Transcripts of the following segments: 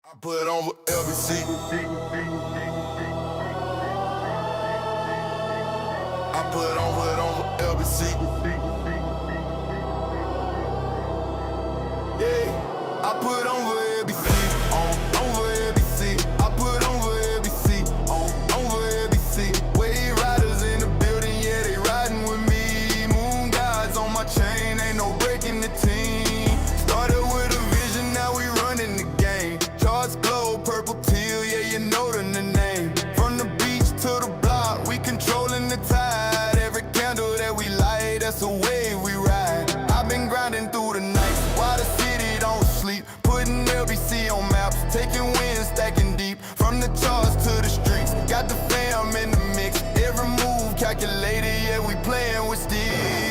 I put on with LBC. I put on with LBC. Yeah, I put on with LBC. On with LBC. I put on with LBC. On with LBC. Wave riders in the building, yeah, they riding with me. Moon guys on my chain, ain't no breaking the team. Started with a vision, now we running the game. Charts glow, purple teal, yeah, you know the name. From the beach to the block, we controlling the tide. Every candle that we light, that's the wave we ride. I've been grinding through the night, while the city don't sleep. Putting LBC on maps, taking wins, stacking deep. From the charts to the streets, got the fam in the mix. Every move calculated, yeah, we playing with steel.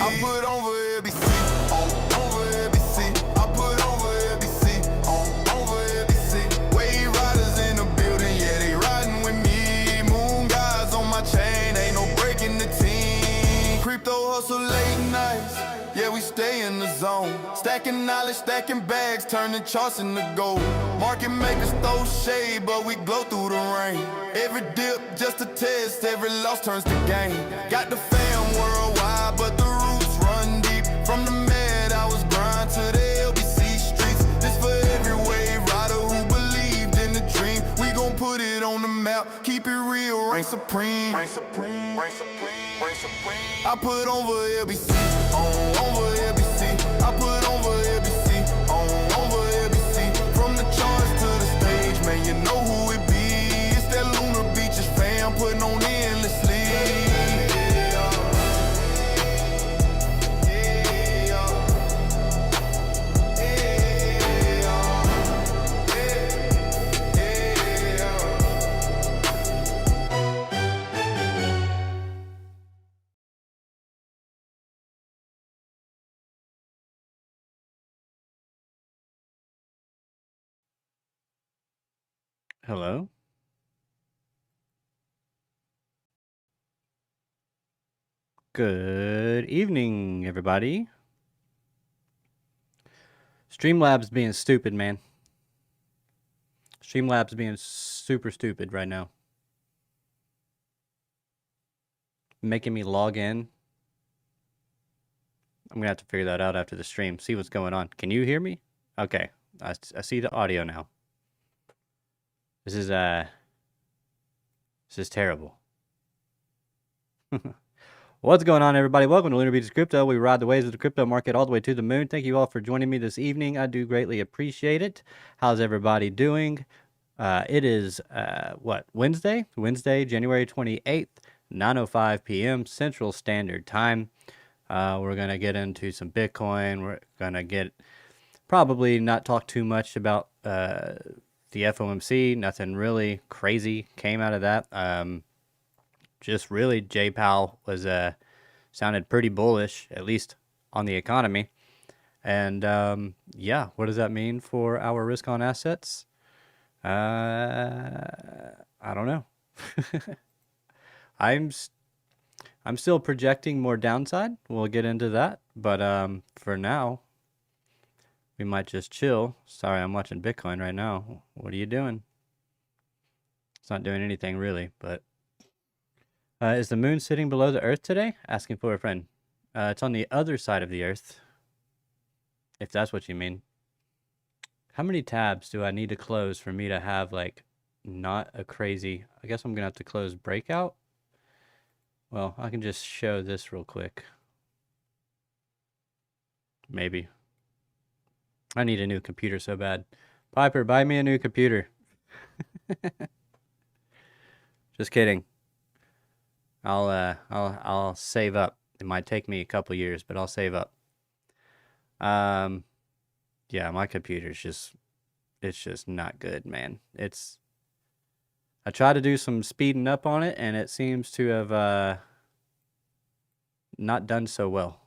I put on for LBC, on for LBC. I put on for LBC, on for LBC. Wave riders in the building, yeah, they riding with me. Moon guys on my chain, ain't no breaking the team. Crypto hustle late nights, yeah, we stay in the zone. Stacking knowledge, stacking bags, turning charts into gold. Market makers throw shade, but we glow through the rain. Every dip just a test, every loss turns to gain. Got the fam worldwide, but the roots run deep. From the med, I was grind to the LBC streets. This for every wave rider who believed in the dream. We gon' put it on the map, keep it real, reign supreme. Reign supreme, reign supreme, reign supreme. I put on for LBC, on for LBC. I put on for LBC, on for LBC. From the charts to the stage, man, you know who it be. It's that Lunar Beaches fam, putting on endlessly. Hello. Good evening, everybody. Streamlabs being stupid, man. Streamlabs being super stupid right now. Making me log in. I'm gonna have to figure that out after the stream. See what's going on. Can you hear me? Okay. I see the audio now. This is terrible. What's going on, everybody? Welcome to Lunar Beaches Crypto. We ride the waves of the crypto market all the way to the moon. Thank you all for joining me this evening. I do greatly appreciate it. How's everybody doing? It is, Wednesday? Wednesday, January 28th, 9:05 p.m. Central Standard Time. We're going to get into some Bitcoin. We're going to probably not talk too much about the FOMC. Nothing really crazy came out of that. Just really, Jay Powell was sounded pretty bullish, at least on the economy. And yeah, what does that mean for our risk on assets? I don't know. I'm still projecting more downside. We'll get into that, but for now, we might just chill. Sorry, I'm watching Bitcoin right now. What are you doing? It's not doing anything really, but. Is the moon sitting below the earth today? Asking for a friend. It's on the other side of the earth, if that's what you mean. How many tabs do I need to close for me to have, like, not a crazy... I guess I'm going to have to close breakout. Well, I can just show this real quick. Maybe. I need a new computer so bad. Piper, buy me a new computer. Just kidding. I'll save up. It might take me a couple years, but I'll save up. Yeah, my computer's it's just not good, man. I tried to do some speeding up on it, and it seems to have not done so well.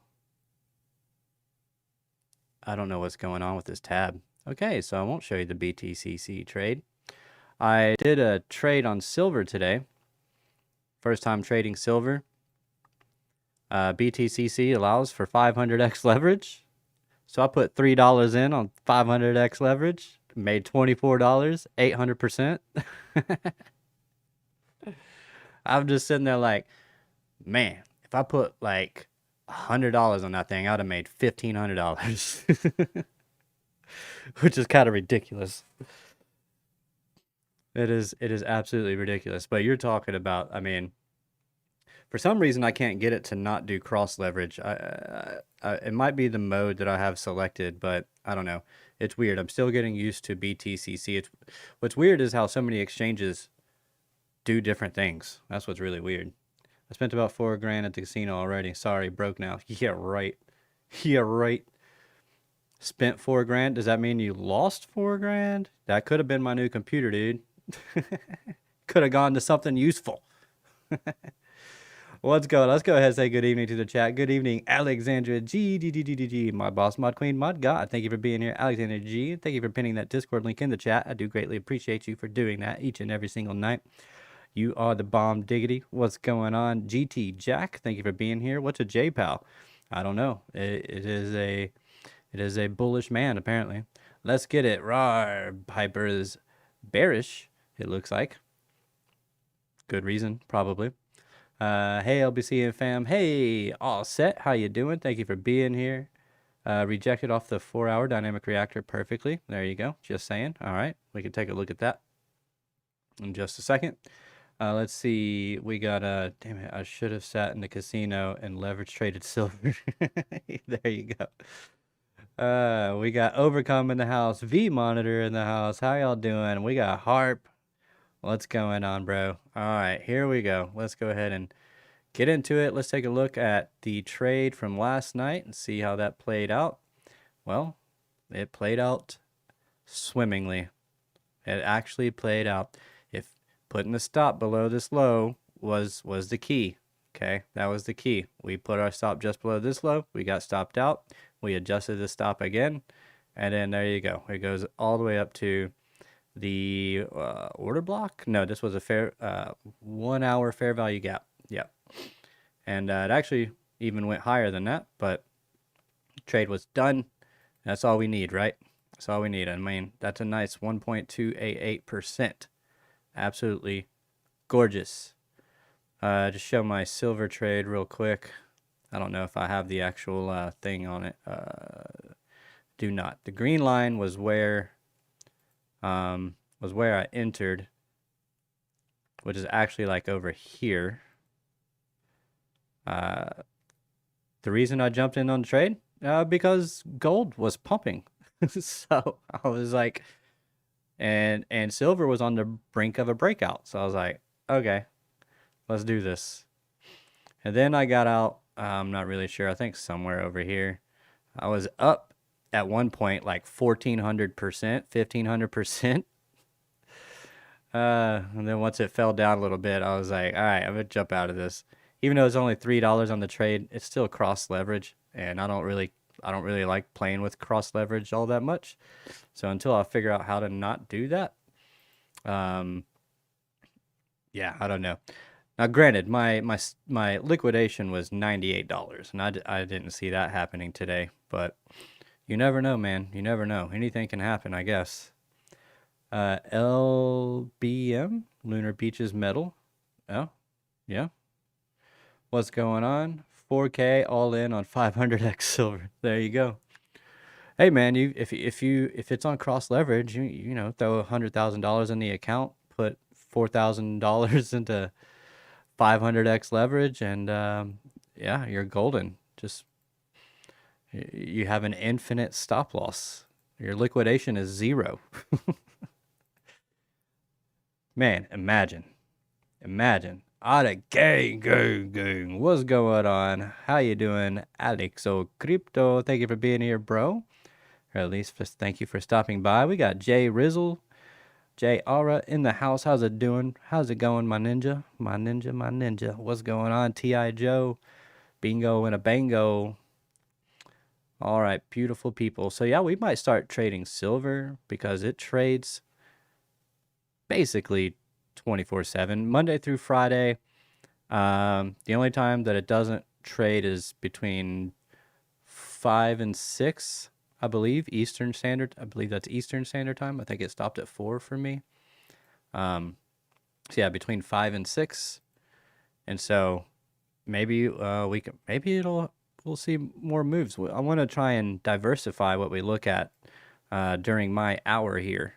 I don't know what's going on with this tab. Okay, so I won't show you the BTCC trade. I did a trade on silver today. First time trading silver. BTCC allows for 500x leverage. So I put $3 in on 500x leverage. made $24, 800%. I'm just sitting there like, man, if I put like $100 on that thing, I'd have made $1,500, which is kind of ridiculous. It is absolutely ridiculous. But you're talking about, I mean, for some reason I can't get it to not do cross leverage. It might be the mode that I have selected, but I don't know. It's weird. I'm still getting used to BTCC. What's weird is how so many exchanges do different things. That's what's really weird. I spent about $4 at the casino already. Sorry, broke now. Yeah, right. Yeah, right. Spent $4. Does that mean you lost $4? That could have been my new computer, dude. Could have gone to something useful. Let's go. Let's go ahead and say good evening to the chat. Good evening, Alexandra G. My boss, Mod Queen, Mod God. Thank you for being here, Alexandra G. Thank you for pinning that Discord link in the chat. I do greatly appreciate you for doing that each and every single night. You are the bomb diggity. What's going on? GT Jack, thank you for being here. What's a J-Pal? I don't know. It is a bullish man, apparently. Let's get it. Rar. Piper is bearish, it looks like. Good reason, probably. Hey, LBC and fam. Hey, all set. How you doing? Thank you for being here. Rejected off the 4-hour dynamic reactor perfectly. There you go. Just saying. All right. We can take a look at that in just a second. Let's see. We got damn it. I should have sat in the casino and leverage traded silver. There you go. We got Overcome in the house. V Monitor in the house. How y'all doing? We got Harp. What's going on, bro? All right, here we go. Let's go ahead and get into it. Let's take a look at the trade from last night and see how that played out. Well, it played out swimmingly. It actually played out. If putting the stop below this low was the key, okay? That was the key. We put our stop just below this low. We got stopped out. We adjusted the stop again, and then there you go. It goes all the way up to the order block. No, this was a fair 1 hour fair value gap. Yep. And it actually even went higher than that, but trade was done. That's all we need, right? That's all we need. I mean, that's a nice 1.288%. Absolutely gorgeous. Just show my silver trade real quick. I don't know if I have the actual thing on it. Do not. The green line was where I entered, which is actually like over here. The reason I jumped in on the trade, because gold was pumping. So I was like, and silver was on the brink of a breakout. So I was like, okay, let's do this. And then I got out, I'm not really sure, I think somewhere over here. I was up at one point like 1,400%, 1,500%. And then once it fell down a little bit, I was like, all right, I'm gonna jump out of this. Even though it's only $3 on the trade, it's still cross leverage, and I don't really like playing with cross leverage all that much. So until I figure out how to not do that, yeah, I don't know. Now, granted, my liquidation was $98, and I didn't see that happening today, but you never know, man. You never know. Anything can happen, I guess. LBM, Lunar Beaches Metal. Oh, yeah. What's going on? 4K all in on 500x silver. There you go. Hey, man, if it's on cross leverage, you know, throw $100,000 in the account, put $4,000 into 500x leverage, and yeah, you're golden. Just you have an infinite stop loss. Your liquidation is 0. Man, imagine. Gang. What's going on? How you doing, Alexo Crypto? Thank you for being here, bro. Or at least just thank you for stopping by. We got Jay Rizzle, Jay Aura in the house. How's it doing? How's it going, my ninja? My ninja. What's going on, T.I. Joe? Bingo and a bango. All right, beautiful people. So yeah, we might start trading silver because it trades basically 24/7, Monday through Friday. The only time that it doesn't trade is between 5 and 6 I believe, Eastern Standard. I believe that's Eastern Standard Time. I think it stopped at 4 for me. So yeah, between 5 and 6. And so maybe we'll see more moves. I want to try and diversify what we look at during my hour here,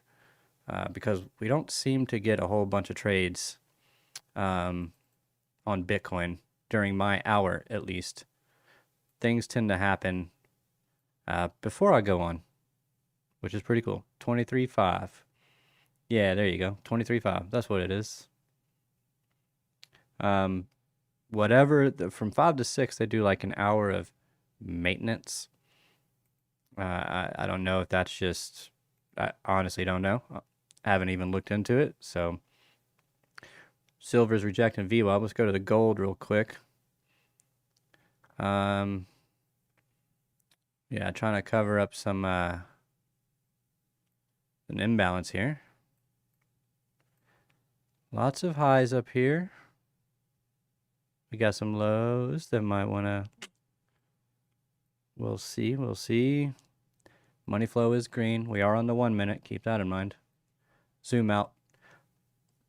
because we don't seem to get a whole bunch of trades on Bitcoin during my hour, at least. Things tend to happen before I go on, which is pretty cool. 23.5. Yeah, there you go. 23.5. That's what it is. Whatever, from 5 to 6, they do like an hour of maintenance. I don't know if that's just, I honestly don't know. I haven't even looked into it. So silver's rejecting VWAP. Let's go to the gold real quick. Yeah, trying to cover up some an imbalance here. Lots of highs up here. We got some lows that might want to. We'll see. We'll see. Money flow is green. We are on the 1 minute. Keep that in mind. Zoom out.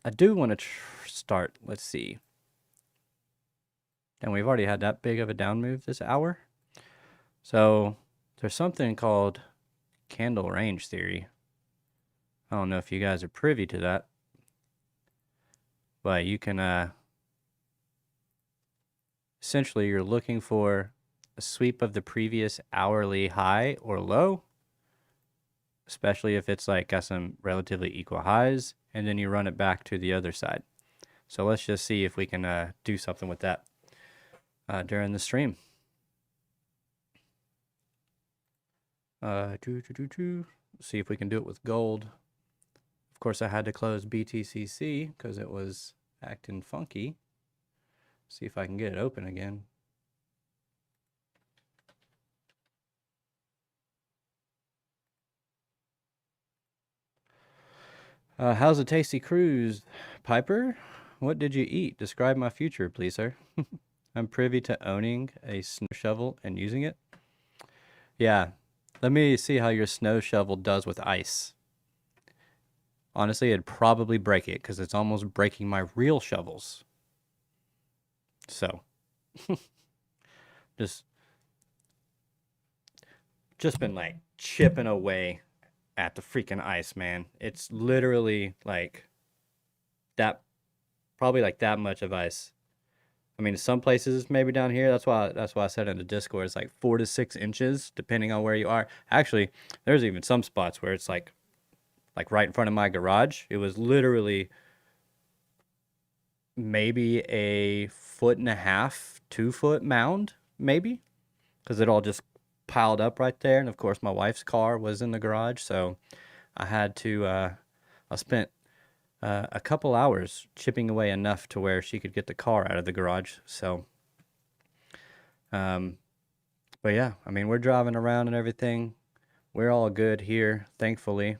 I do want to start. Let's see. And we've already had that big of a down move this hour. So there's something called candle range theory. I don't know if you guys are privy to that, but you can essentially, you're looking for a sweep of the previous hourly high or low, especially if it's like got some relatively equal highs, and then you run it back to the other side. So let's just see if we can do something with that during the stream. See if we can do it with gold. Of course, I had to close BTCC because it was acting funky. See if I can get it open again. How's a tasty cruise, Piper? What did you eat? Describe my future, please, sir. I'm privy to owning a snow shovel and using it. Yeah, let me see how your snow shovel does with ice. Honestly, it'd probably break it because it's almost breaking my real shovels. So, just been like chipping away at the freaking ice, man. It's literally like that, probably like that much of ice. I mean, some places maybe down here. That's why I said in the Discord, it's like 4 to 6 inches depending on where you are. Actually, there's even some spots where it's like right in front of my garage. It was literally maybe a 1.5 to 2 foot mound, maybe, because it all just piled up right there. And of course, my wife's car was in the garage, so I had to. I spent a couple hours chipping away enough to where she could get the car out of the garage. So, but yeah, I mean, we're driving around and everything. We're all good here, thankfully.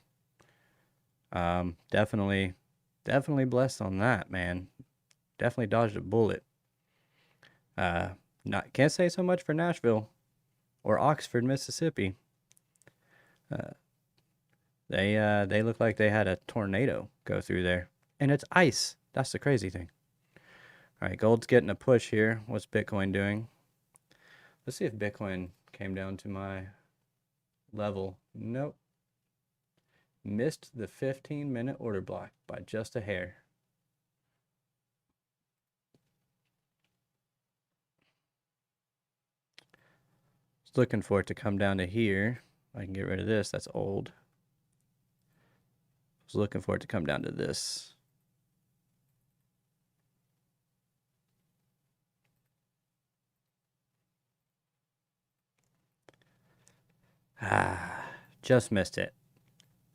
Definitely blessed on that, man. Definitely dodged a bullet. Can't say so much for Nashville or Oxford, Mississippi. They look like they had a tornado go through there, and it's ice. That's the crazy thing. All right, gold's getting a push here. What's Bitcoin doing? Let's see if Bitcoin came down to my level. Nope. Missed the 15-minute order block by just a hair. Just looking for it to come down to here. I can get rid of this. That's old. Was looking for it to come down to this. Just missed it.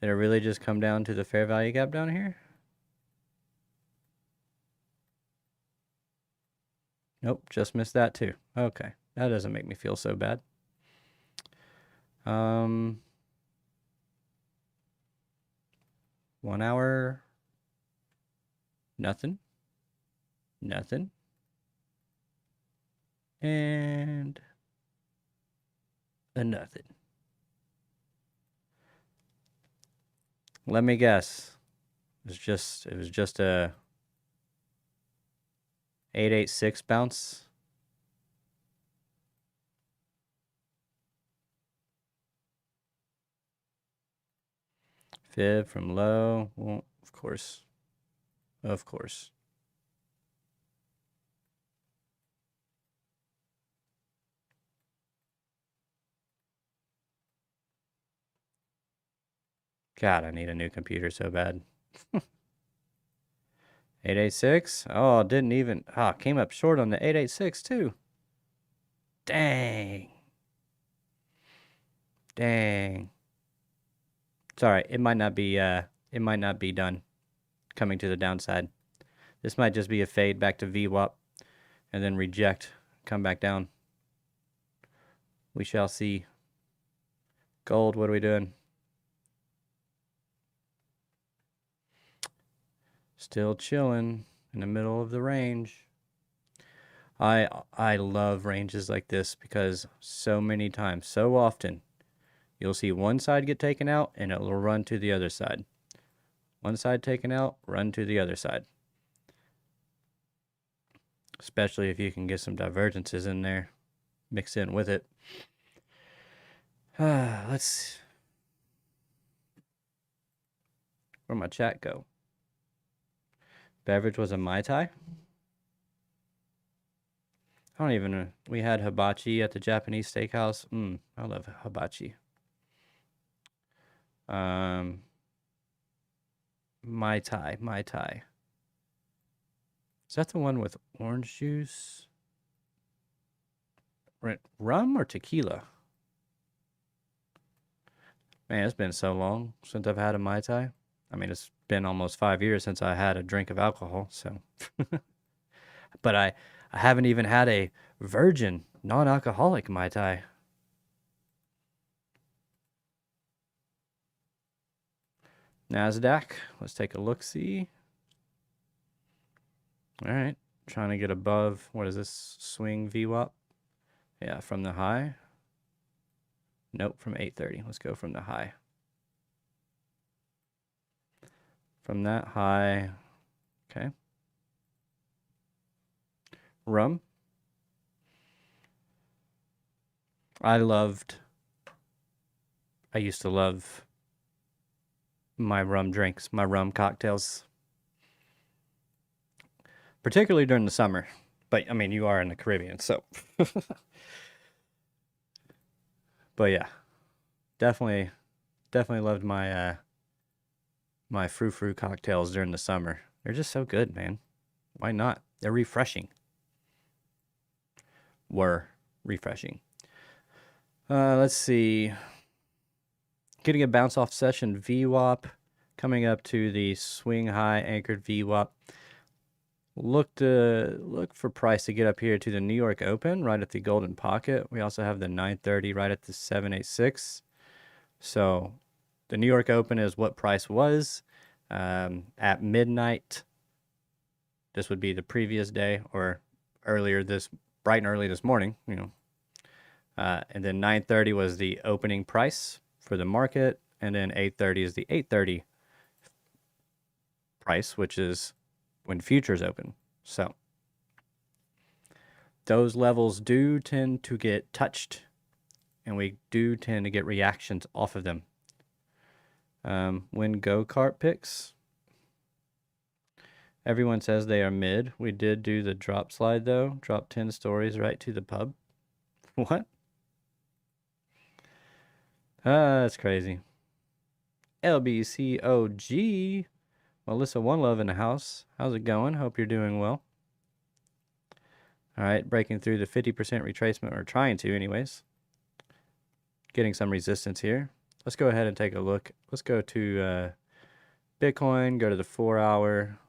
Did it really just come down to the fair value gap down here? Nope, just missed that too. Okay, that doesn't make me feel so bad. 1 hour, nothing, and a nothing. Let me guess. It was just a 886 bounce. Fib from low. Well, of course. Of course. God, I need a new computer so bad. 886. Oh, didn't even. Ah, came up short on the 886 too. Dang. Dang. Sorry, it might not be done coming to the downside. This might just be a fade back to VWAP and then reject, come back down. We shall see. Gold, what are we doing? Still chilling in the middle of the range. I love ranges like this because so many times, so often, you'll see one side get taken out and it will run to the other side. One side taken out, run to the other side. Especially if you can get some divergences in there, mix in with it. Let's. Where'd my chat go? Beverage was a Mai Tai? I don't even know. We had hibachi at the Japanese steakhouse. I love hibachi. Mai Tai, Mai Tai. Is that the one with orange juice? Rum or tequila? Man, it's been so long since I've had a Mai Tai. I mean, it's been almost 5 years since I had a drink of alcohol, so. But I haven't even had a virgin, non-alcoholic Mai Tai. NASDAQ, let's take a look-see. All right, trying to get above, what is this, swing VWAP? Yeah, from the high. Nope, from 830. Let's go from the high. From that high, okay. Rum. I used to love my rum drinks, my rum cocktails. Particularly during the summer. But, I mean, you are in the Caribbean, so. But, yeah. Definitely loved my my frou-frou cocktails during the summer. They're just so good, man. Why not? They're refreshing. Were refreshing. Let's see. Getting a bounce off session VWAP. Coming up to the swing high anchored VWAP. Look for price to get up here to the New York Open, right at the golden pocket. We also have the 930 right at the 786. So the New York Open is what price was at midnight. This would be the previous day or bright and early this morning, you know. And then 930 was the opening price for the market, and then 830 is the 830 price, which is when futures open. So those levels do tend to get touched, and we do tend to get reactions off of them. When go-kart picks, everyone says they are mid. We did do the drop slide, though. Drop 10 stories right to the pub. What? That's crazy. LBCOG. Melissa One Love in the house. How's it going? Hope you're doing well. All right, breaking through the 50% retracement, or trying to anyways. Getting some resistance here. Let's go ahead and take a look. Let's go to Bitcoin, go to the 4-hour,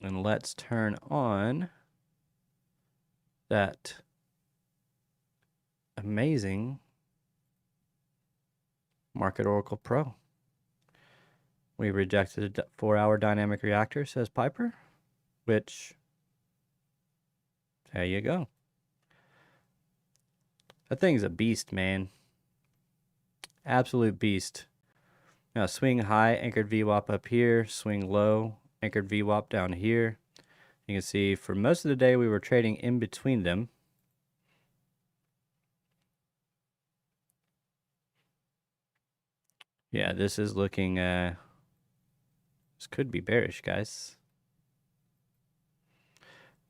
and let's turn on that amazing Market Oracle Pro. We rejected a 4-hour dynamic reactor, says Piper, which, there you go. That thing's a beast, man. Absolute beast. Now swing high, anchored VWAP up here, swing low, anchored VWAP down here. You can see for most of the day we were trading in between them. Yeah, this is looking, this could be bearish, guys.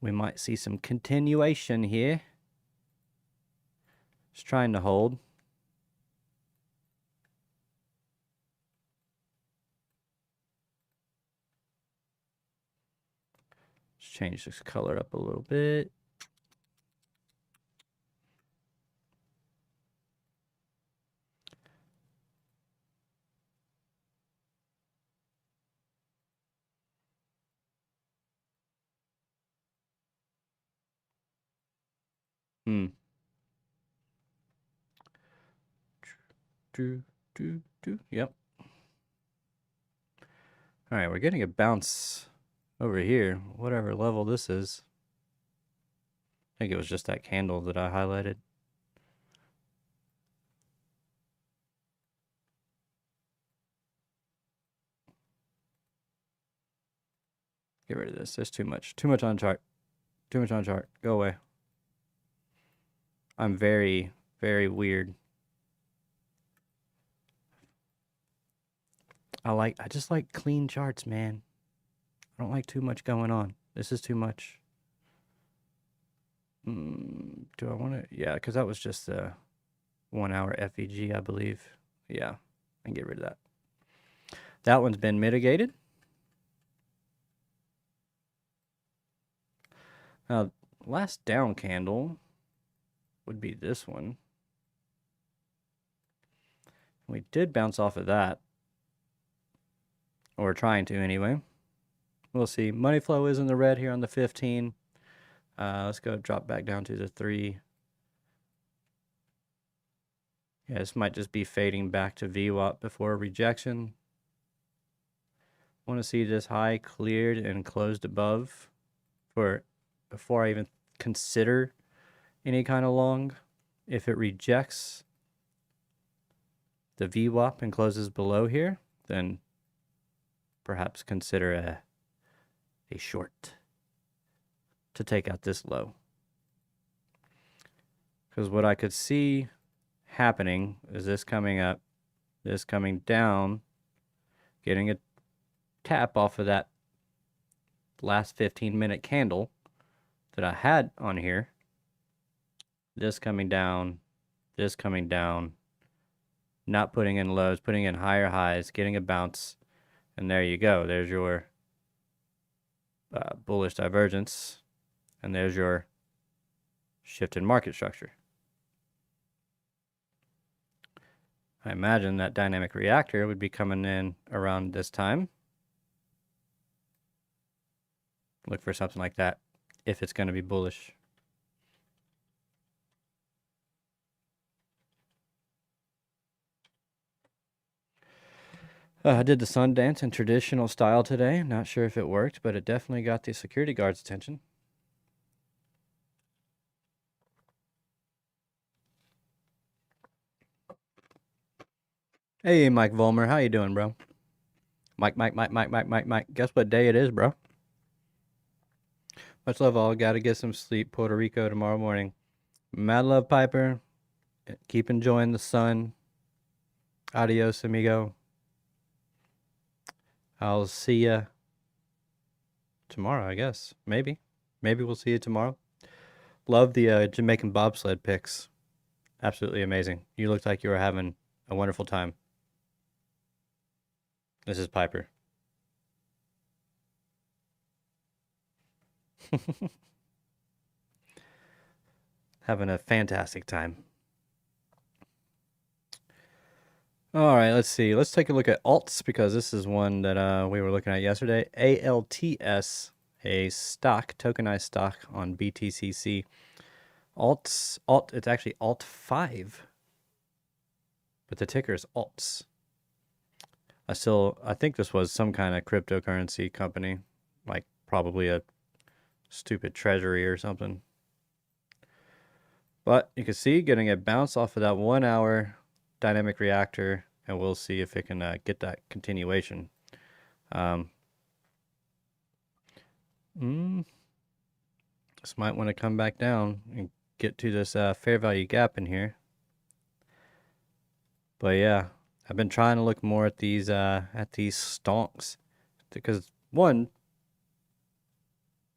We might see some continuation here. Just trying to hold. Let's change this color up a little bit. Yep. All right, we're getting a bounce over here, whatever level this is. I think it was just that candle that I highlighted. Get rid of this. There's too much. Too much on chart. Too much on chart. Go away. I'm very, very weird. I just like clean charts, man. I don't like too much going on. This is too much. Do I want to? Yeah, because that was just a 1 hour FEG, I believe. Yeah, I can get rid of that. That one's been mitigated. Now, last down candle would be this one. We did bounce off of that. Or trying to anyway. We'll see. Money flow is in the red here on the 15. Let's go drop back down to the 3. Yeah, this might just be fading back to VWAP before rejection. Want to see this high cleared and closed above before I even consider any kind of long. If it rejects the VWAP and closes below here, then perhaps consider a short to take out this low. Because what I could see happening is this coming up, this coming down, getting a tap off of that last 15-minute candle that I had on here. This coming down, not putting in lows, putting in higher highs, getting a bounce, and there you go. There's your bullish divergence, and there's your shift in market structure. I imagine that dynamic reactor would be coming in around this time. Look for something like that if it's going to be bullish. I did the sun dance in traditional style today. Not sure if it worked, but it definitely got the security guard's attention. Hey, Mike Volmer, how you doing, bro? Mike. Guess what day it is, bro? Much love all. Got to get some sleep. Puerto Rico tomorrow morning. Mad love, Piper. Keep enjoying the sun. Adios, amigo. I'll see ya tomorrow, I guess. Maybe we'll see you tomorrow. Love the Jamaican bobsled pics. Absolutely amazing. You looked like you were having a wonderful time. This is Piper. Having a fantastic time. All right, let's see. Let's take a look at alts because this is one that we were looking at yesterday. ALTS, a stock, tokenized stock on BTCC. It's actually Alt5, but the ticker is alts. I think this was some kind of cryptocurrency company, like probably a stupid treasury or something. But you can see getting a bounce off of that 1 hour dynamic reactor and we'll see if it can get that continuation. This might want to come back down and get to this fair value gap in here. But yeah, I've been trying to look more at these stonks because one,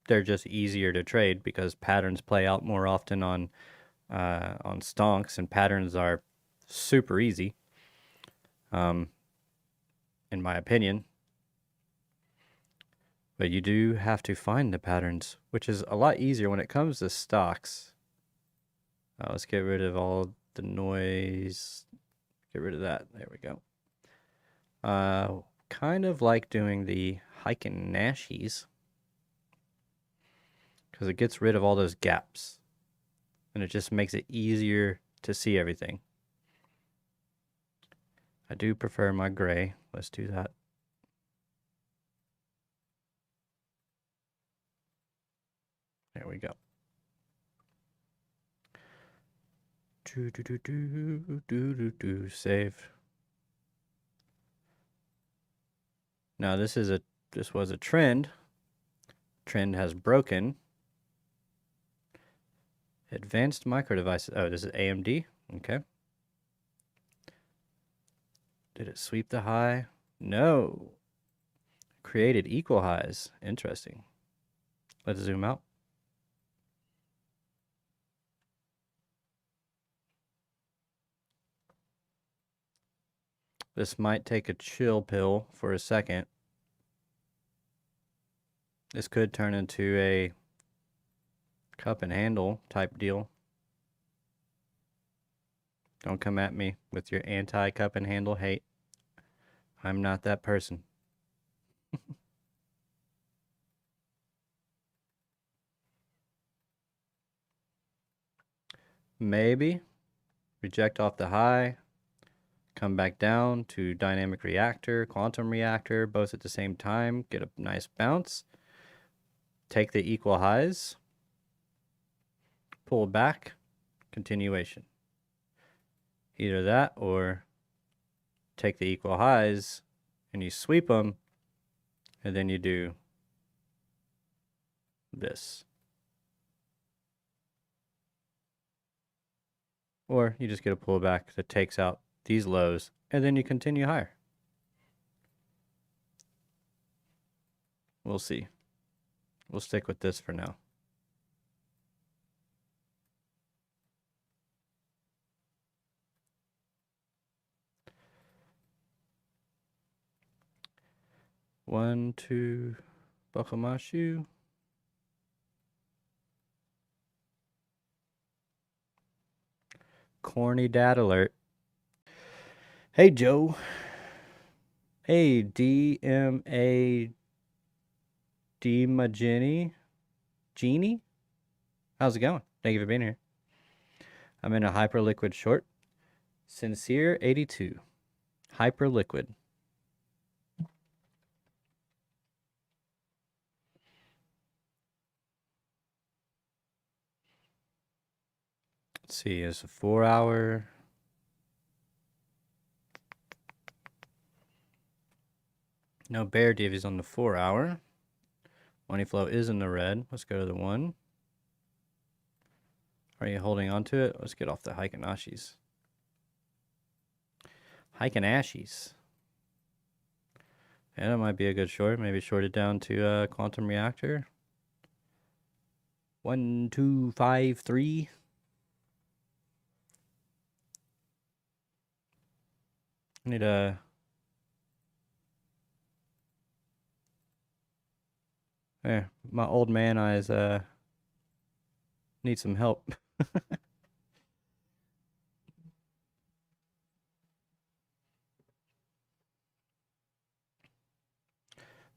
they're just easier to trade because patterns play out more often on stonks, and patterns are super easy, in my opinion. But you do have to find the patterns, which is a lot easier when it comes to stocks. Let's get rid of all the noise. Get rid of that. There we go. Kind of like doing the Heiken Nashies because it gets rid of all those gaps and it just makes it easier to see everything. I do prefer my gray. Let's do that. There we go. Save. Now this was a trend. Trend has broken. Advanced micro devices. Oh, this is AMD. Okay. Did it sweep the high? No. Created equal highs. Interesting. Let's zoom out. This might take a chill pill for a second. This could turn into a cup and handle type deal. Don't come at me with your anti-cup and handle hate. I'm not that person. Maybe reject off the high, come back down to dynamic reactor, quantum reactor, both at the same time, get a nice bounce, take the equal highs, pull back, continuation. Either that or take the equal highs and you sweep them and then you do this. Or you just get a pullback that takes out these lows and then you continue higher. We'll see. We'll stick with this for now. One, two, buckle my shoe. Corny dad alert. Hey, Joe. Hey, DMA Genie? How's it going? Thank you for being here. I'm in a hyper liquid short. Sincere 82. Hyper liquid. Let's see, it's a 4 hour. No bear divvies on the 4 hour. Money flow is in the red. Let's go to the 1. Are you holding on to it? Let's get off the Heikenashis. Heikenashis. Yeah, that might be a good short. Maybe short it down to quantum reactor. 1, 2, 5, 3. I need a... There, my old man eyes need some help.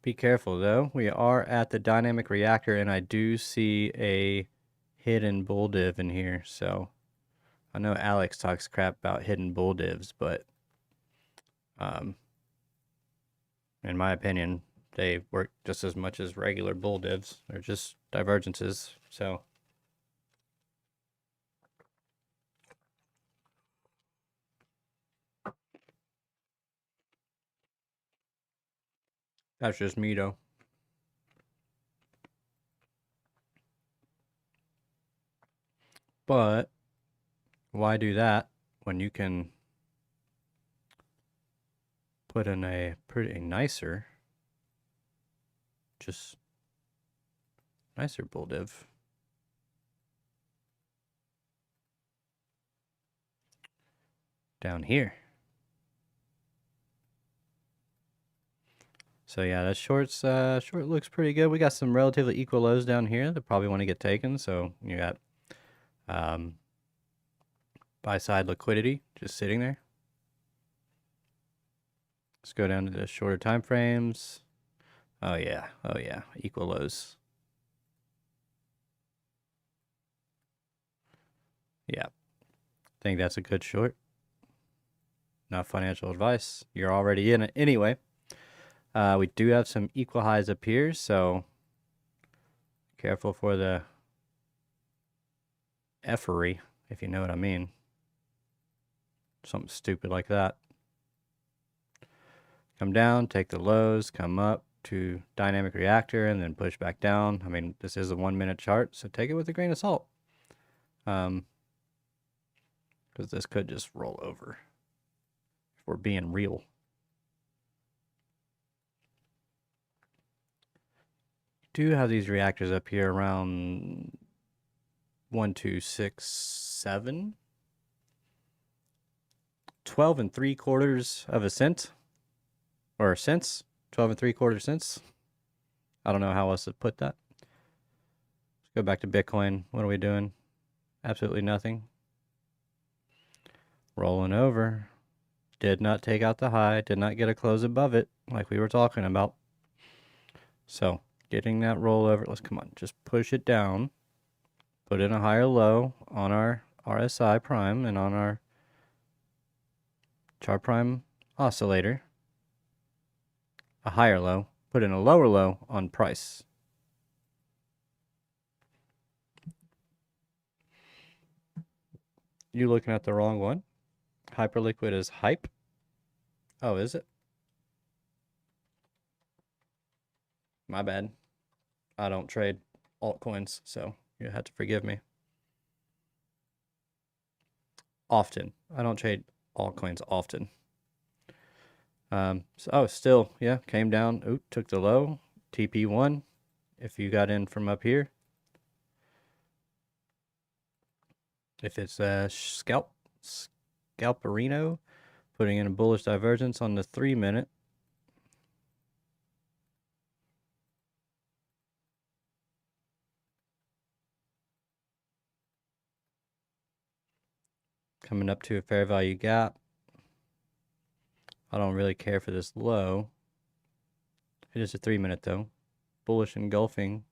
Be careful though. We are at the dynamic reactor and I do see a hidden bull div in here. So I know Alex talks crap about hidden bull divs, but in my opinion, they work just as much as regular bull divs. They're just divergences. So That's just me, though. But why do that when you can put in a pretty nicer, just nicer bull div? Down here. So yeah, that short looks pretty good. We got some relatively equal lows down here that probably want to get taken. So you got buy side liquidity just sitting there. Let's go down to the shorter time frames. Oh yeah, equal lows. Yeah, I think that's a good short. Not financial advice. You're already in it anyway. We do have some equal highs up here, so careful for the effery, if you know what I mean. Something stupid like that. Come down, take the lows, come up to dynamic reactor, and then push back down. I mean, this is a 1 minute chart, so take it with a grain of salt. Because this could just roll over if we're being real. Do have these reactors up here around 1, 2, 6, 7, 12 and 3/4 of a cent, or cents, 12 and 3/4 cents. I don't know how else to put that. Let's go back to Bitcoin. What are we doing? Absolutely nothing. Rolling over. Did not take out the high. Did not get a close above it like we were talking about. So getting that rollover. Let's come on. Just push it down. Put in a higher low on our RSI prime and on our chart prime oscillator. A higher low. Put in a lower low on price. You looking at the wrong one? Hyperliquid is hype. Oh, is it? My bad. I don't trade altcoins, so you have to forgive me. Often. I don't trade altcoins often. Still, yeah, came down. Ooh, took the low. TP1. If you got in from up here. If it's a scalperino, putting in a bullish divergence on the 3 minute. Coming up to a fair value gap. I don't really care for this low. It is a 3 minute though. Bullish engulfing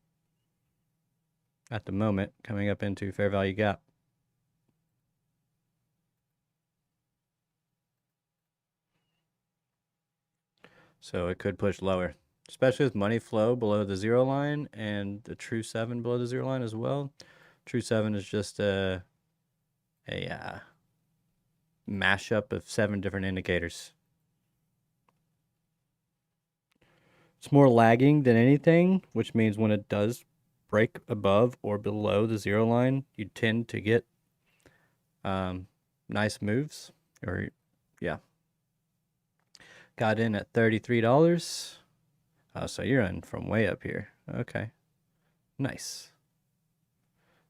at the moment, coming up into fair value gap. So it could push lower, especially with money flow below the 0 line and the true 7 below the 0 line as well. True 7 is just a mashup of 7 different indicators. It's more lagging than anything, which means when it does break above or below the 0 line, you tend to get nice moves. Or yeah, got in at $33. Oh, so you're in from way up here. Okay, nice.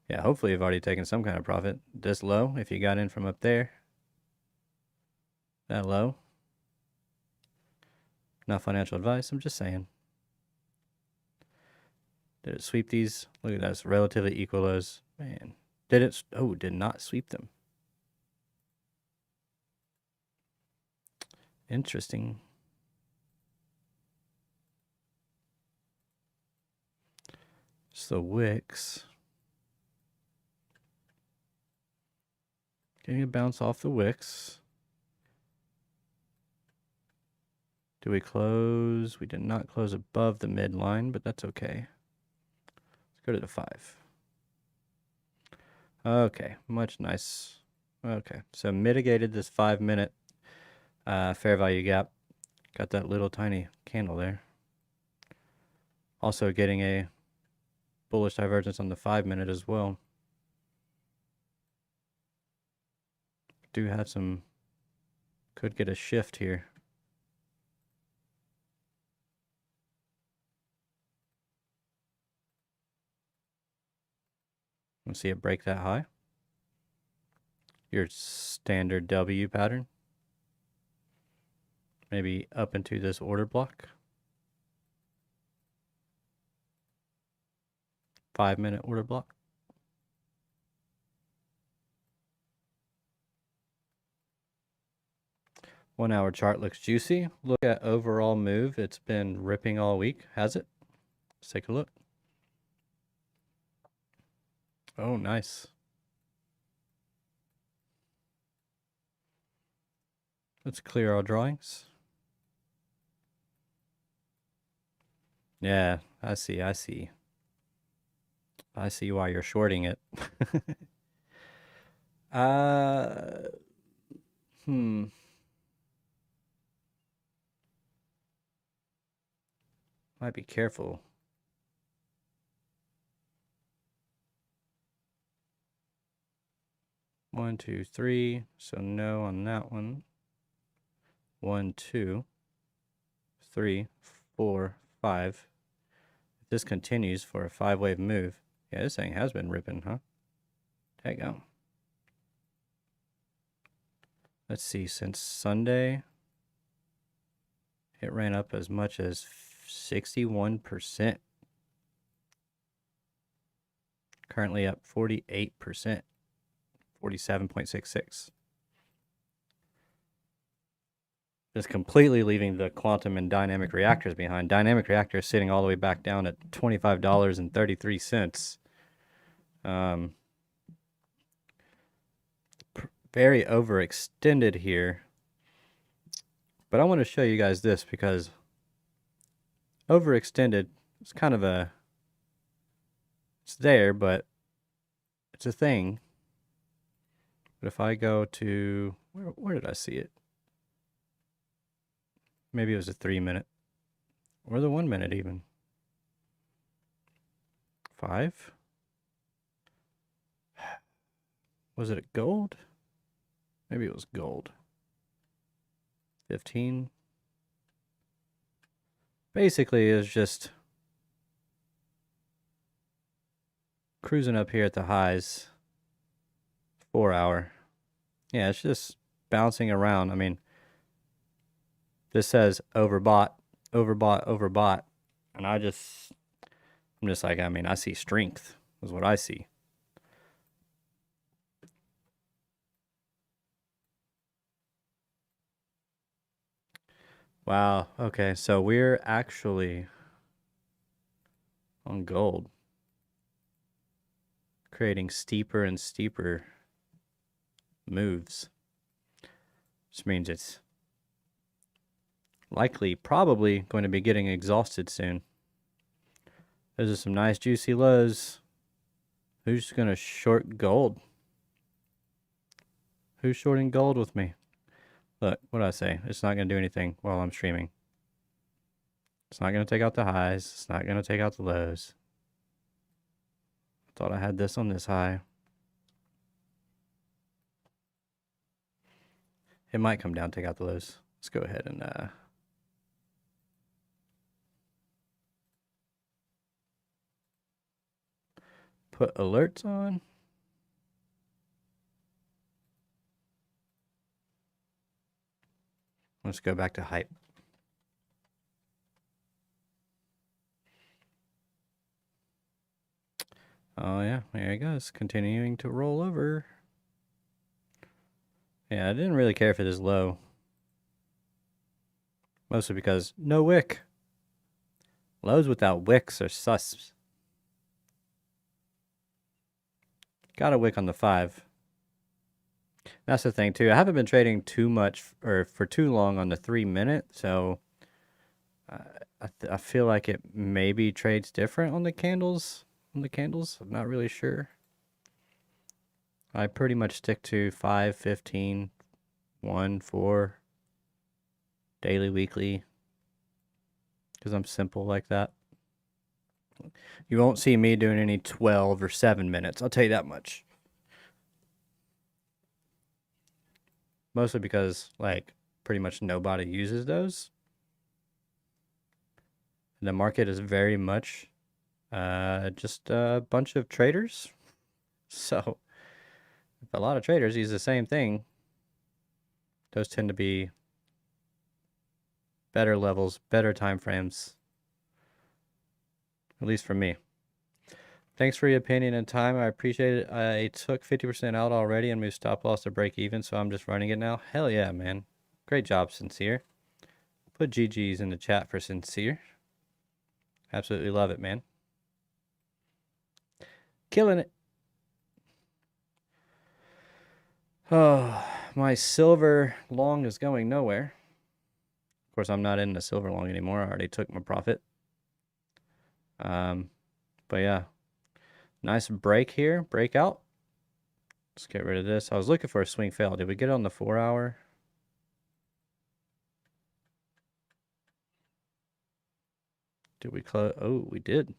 Yeah, hopefully you've already taken some kind of profit. This low, if you got in from up there, that low. Not financial advice, I'm just saying. Did it sweep these? Look at that, it's relatively equal lows. Man, did it? Oh, did not sweep them. Interesting. It's the wicks. Getting a bounce off the wicks. Do we close? We did not close above the midline, but that's okay. Let's go to the 5. Okay, much nice. Okay, so mitigated this 5 minute fair value gap. Got that little tiny candle there. Also getting a bullish divergence on the 5-minute as well. Do have some, could get a shift here. Let's see it break that high. Your standard W pattern. Maybe up into this order block. 5-minute order block. One-hour chart looks juicy. Look at overall move. It's been ripping all week, has it? Let's take a look. Oh, nice. Let's clear our drawings. Yeah, I see. I see why you're shorting it. Might be careful. One, two, three. So no on that one. 1, 2, 3, 4, 5. If this continues for a 5-wave move, yeah, this thing has been ripping, huh? Take out. Let's see, since Sunday, it ran up as much as 61%. Currently up 48%, 47.66. Just completely leaving the quantum and dynamic reactors behind. Dynamic reactors sitting all the way back down at $25.33. Very overextended here. But I want to show you guys this because overextended is kind of a, it's there, but it's a thing. But if I go to, where did I see it? Maybe it was a 3-minute or the 1-minute even. 5. Was it a gold? Maybe it was gold. 15. Basically, it's just cruising up here at the highs. 4-hour. Yeah, it's just bouncing around. I mean, this says overbought, overbought, overbought. And I'm just like, I mean, I see strength is what I see. Wow. Okay. So we're actually on gold, creating steeper and steeper moves, which means it's likely, probably going to be getting exhausted soon. Those are some nice juicy lows. Who's going to short gold? Who's shorting gold with me? Look, what did I say? It's not going to do anything while I'm streaming. It's not going to take out the highs. It's not going to take out the lows. I thought I had this on this high. It might come down, take out the lows. Let's go ahead and put alerts on. Let's go back to hype. Oh yeah, there it goes. Continuing to roll over. Yeah, I didn't really care for this low. Mostly because no wick. Lows without wicks are sus. Got a wick on the 5. That's the thing too. I haven't been trading too much or for too long on the 3-minute, so I feel like it maybe trades different on the candles. I'm not really sure. I pretty much stick to 5, 15, 1, 4, daily, weekly, because I'm simple like that. You won't see me doing any 12 or 7 minutes. I'll tell you that much. Mostly because, like, pretty much nobody uses those. The market is very much just a bunch of traders. So, if a lot of traders use the same thing, those tend to be better levels, better time frames. At least for me. Thanks for your opinion and time. I appreciate it. I took 50% out already and moved stop loss to break even, so I'm just running it now. Hell yeah, man. Great job, Sincere. Put GG's in the chat for Sincere. Absolutely love it, man. Killing it. Oh, my silver long is going nowhere. Of course, I'm not in the silver long anymore. I already took my profit. But yeah, nice break here, breakout. Let's get rid of this. I was looking for a swing fail. Did we get it on the 4 hour? Did we close? Oh, we did.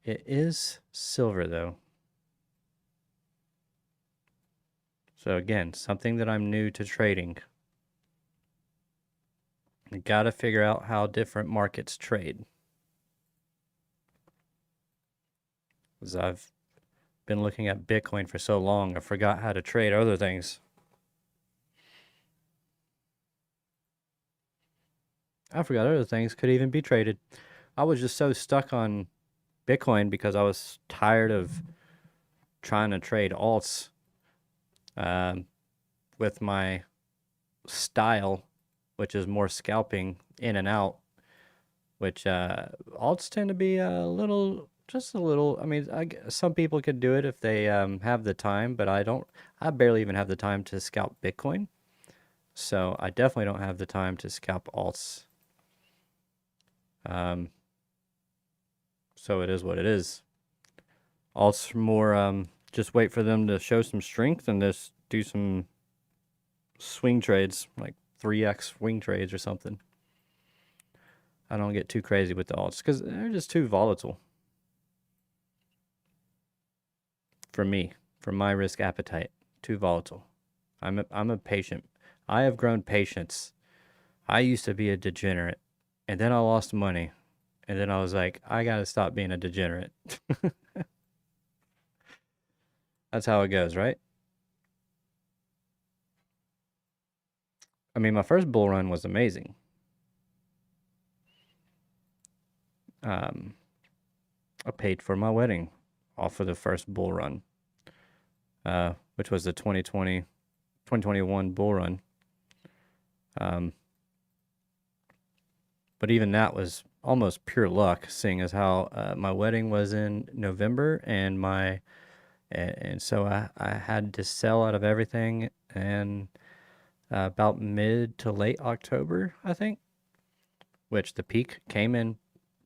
It is silver though. So again, something that I'm new to trading. You gotta figure out how different markets trade. Because I've been looking at Bitcoin for so long, I forgot how to trade other things. I forgot other things could even be traded. I was just so stuck on Bitcoin because I was tired of trying to trade alts with my style, which is more scalping in and out, which alts tend to be a little, just a little. I mean, some people could do it if they have the time, but I don't. I barely even have the time to scalp Bitcoin, so I definitely don't have the time to scalp alts. So it is what it is. Alts more just wait for them to show some strength and just do some swing trades, like 3x swing trades or something. I don't get too crazy with the alts because they're just too volatile for me, for my risk appetite. Too volatile. I'm a patient. I have grown patience. I used to be a degenerate, and then I lost money, and then I was like, I gotta stop being a degenerate. That's how it goes, right? I mean, my first bull run was amazing. I paid for my wedding off of the first bull run, which was the 2021 bull run. But even that was almost pure luck, seeing as how my wedding was in November, and so I had to sell out of everything, and about mid to late October, I think, which the peak came in.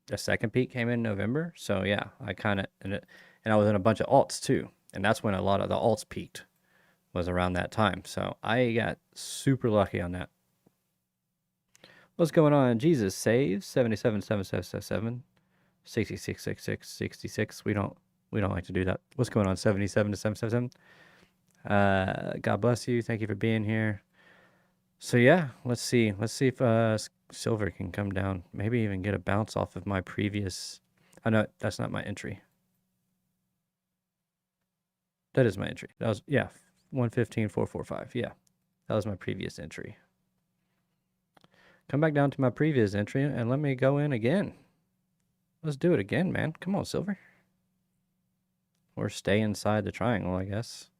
The second peak came in November, so yeah, I kind of and I was in a bunch of alts too, and that's when a lot of the alts peaked, was around that time. So I got super lucky on that. What's going on? Jesus saves 777777 666666. We don't like to do that. What's going on? 77 to 777. God bless you. Thank you for being here. So yeah, let's see. Let's see if silver can come down. Maybe even get a bounce off of my previous. Oh no, that's not my entry. That is my entry. That was, yeah, 115.445. Yeah, that was my previous entry. Come back down to my previous entry and let me go in again. Let's do it again, man. Come on, silver. Or stay inside the triangle, I guess.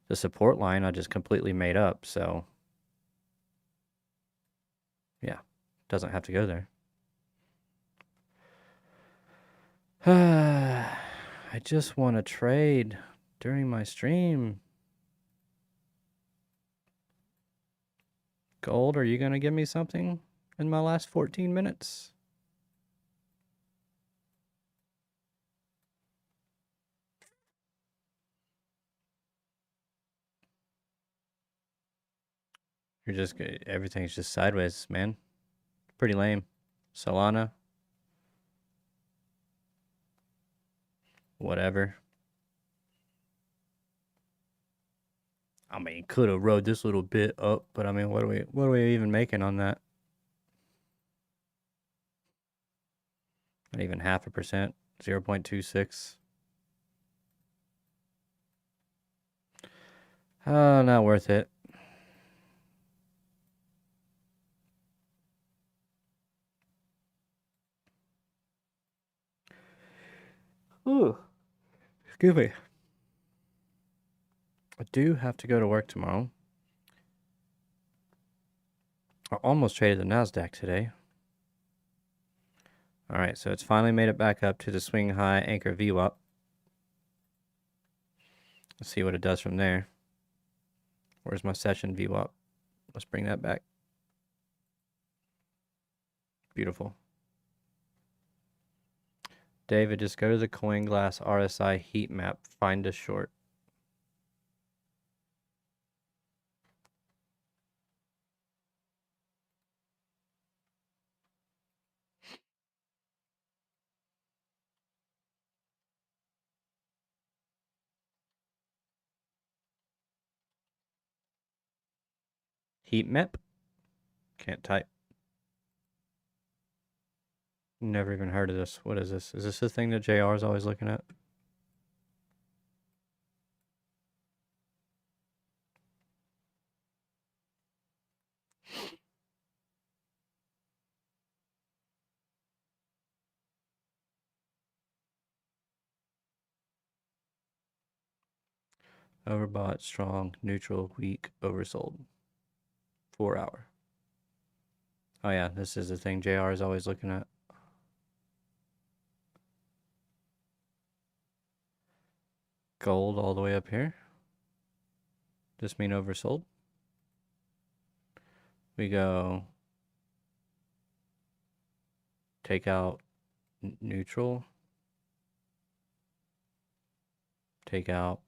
The support line I just completely made up, so yeah, doesn't have to go there. I just want to trade during my stream. Gold, are you going to give me something in my last 14 minutes? everything's just sideways, man. Pretty lame. Solana. Whatever. I mean, could have rode this little bit up, but I mean, what are we even making on that? Not even 0.5%, 0.26. Oh, not worth it. Ooh, excuse me. I do have to go to work tomorrow. I almost traded the NASDAQ today. All right, so it's finally made it back up to the swing high anchor VWAP. Let's see what it does from there. Where's my session VWAP? Let's bring that back. Beautiful. David, just go to the CoinGlass RSI heat map. Find a short. Heat map? Can't type. Never even heard of this. What is this? Is this the thing that JR is always looking at? Overbought, strong, neutral, weak, oversold. 4 hour. Oh yeah, this is the thing JR is always looking at. Gold all the way up here. This mean oversold? We go take out neutral. Take out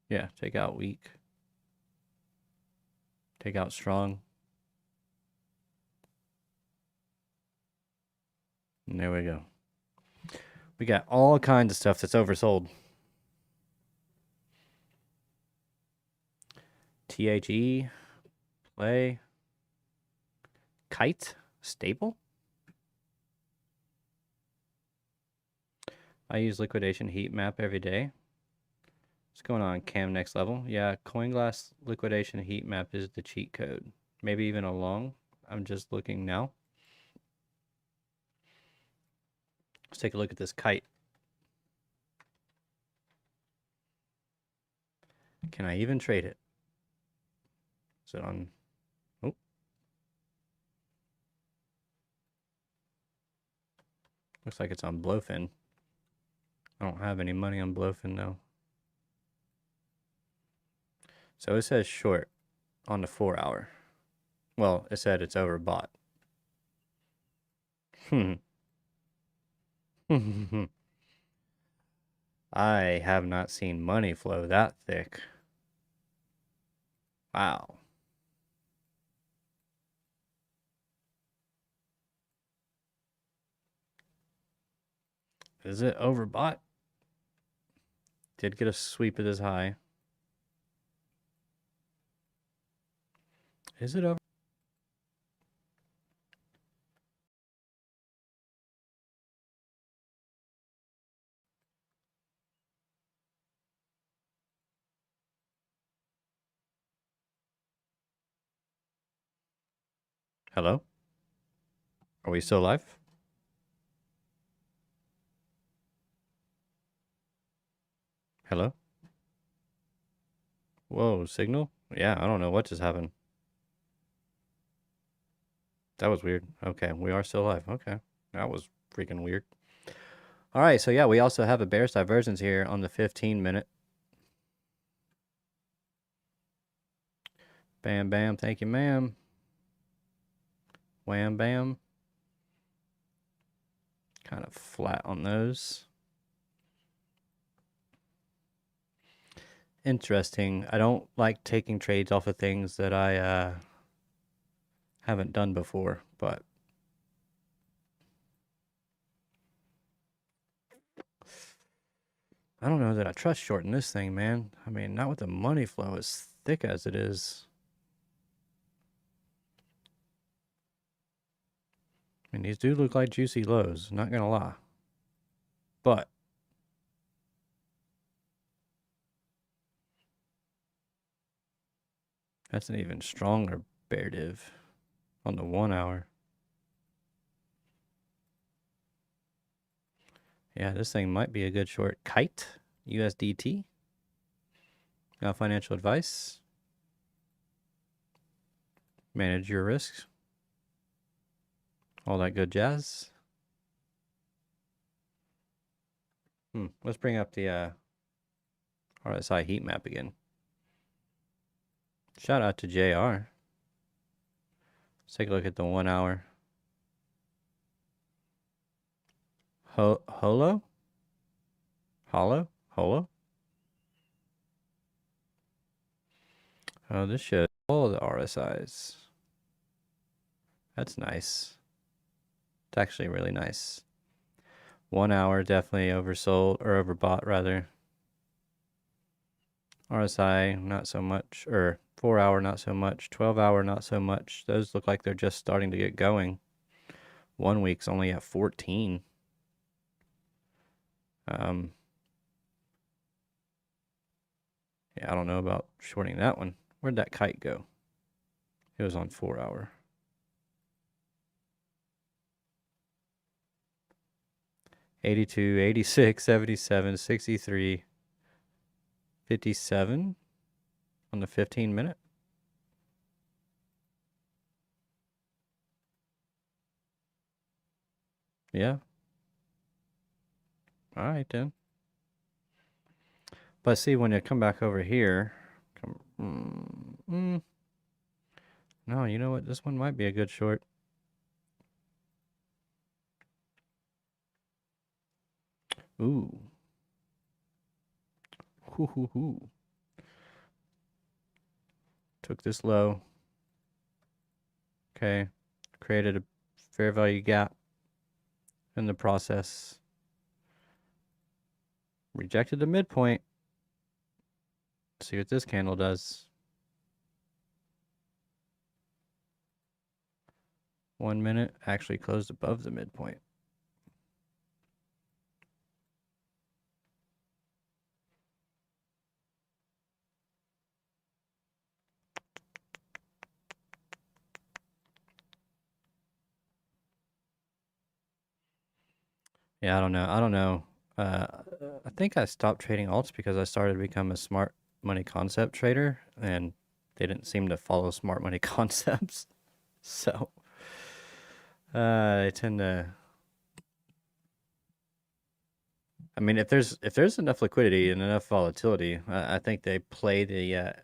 yeah, take out weak. Take out strong. And there we go. We got all kinds of stuff that's oversold. THE, play, kite, stable. I use liquidation heat map every day. What's going on, Cam Next Level? Yeah, CoinGlass liquidation heat map is the cheat code. Maybe even a long. I'm just looking now. Let's take a look at this kite. Can I even trade it? Is it on? Oh. Looks like it's on Blowfin. I don't have any money on Blowfin though. So it says short on the 4 hour. Well, it said it's overbought. I have not seen money flow that thick. Wow. Is it overbought? Did get a sweep of this high. Is it over? Hello? Are we still live? Hello? Whoa, signal? Yeah, I don't know what just happened. That was weird. Okay, we are still live. Okay, that was freaking weird. All right, so yeah, we also have a bearish divergence here on the 15-minute. Bam, bam. Thank you, ma'am. Wham, bam. Kind of flat on those. interesting. I don't like taking trades off of things that I haven't done before, but I don't know that I trust shorting this thing, man. I mean, not with the money flow as thick as it is. I mean, these do look like juicy lows, not gonna lie. But that's an even stronger bear div on the 1 hour. Yeah, this thing might be a good short. Kite, USDT. Got financial advice. Manage your risks. All that good jazz. Let's bring up the RSI heat map again. Shout out to JR. Let's take a look at the 1 hour. Holo? Hollow? Holo? Oh, this shows all the RSIs. That's nice. It's actually really nice. 1 hour definitely oversold or overbought rather. RSI not so much, or 4 hour not so much, 12 hour not so much. Those look like they're just starting to get going. 1 week's only at 14. Yeah, I don't know about shorting that one. Where'd that kite go? It was on 4 hour. 82, 86, 77, 63, 57 on the 15-minute. Yeah. All right, then. But see, when you come back over here, no, you know what? This one might be a good short. Ooh. Hoo. Took this low. Okay. Created a fair value gap in the process. Rejected the midpoint. See what this candle does. 1 minute actually closed above the midpoint. Yeah, I don't know. I think I stopped trading alts because I started to become a smart money concept trader, and they didn't seem to follow smart money concepts. So I tend to. I mean, if there's enough liquidity and enough volatility, I think they play the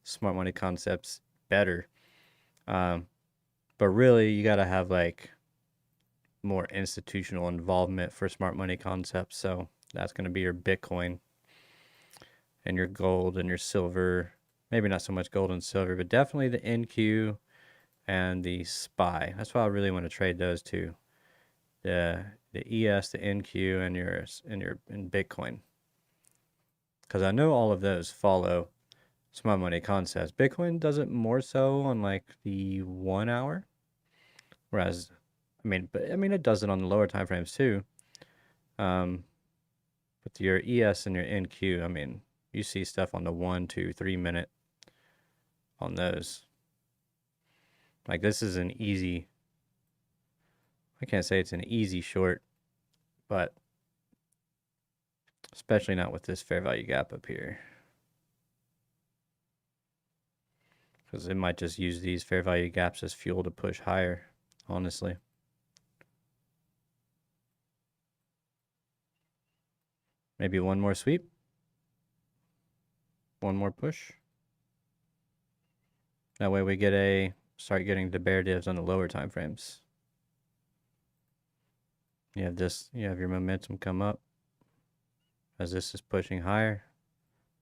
smart money concepts better. But really, you got to have like more institutional involvement for smart money concepts. So that's going to be your Bitcoin and your gold and your silver. Maybe not so much gold and silver, but definitely the NQ and the SPY. That's why I really want to trade those two. The ES, the NQ, and Bitcoin. Because I know all of those follow smart money concepts. Bitcoin does it more so on like the 1 hour. Whereas it does it on the lower time frames too. With your ES and your NQ, I mean, you see stuff on the 1, 2, 3 minute on those. Like this is an easy, I can't say it's an easy short, but especially not with this fair value gap up here. Because it might just use these fair value gaps as fuel to push higher, honestly. Maybe one more sweep. One more push. That way we start getting the bear divs on the lower time frames. You have your momentum come up as this is pushing higher.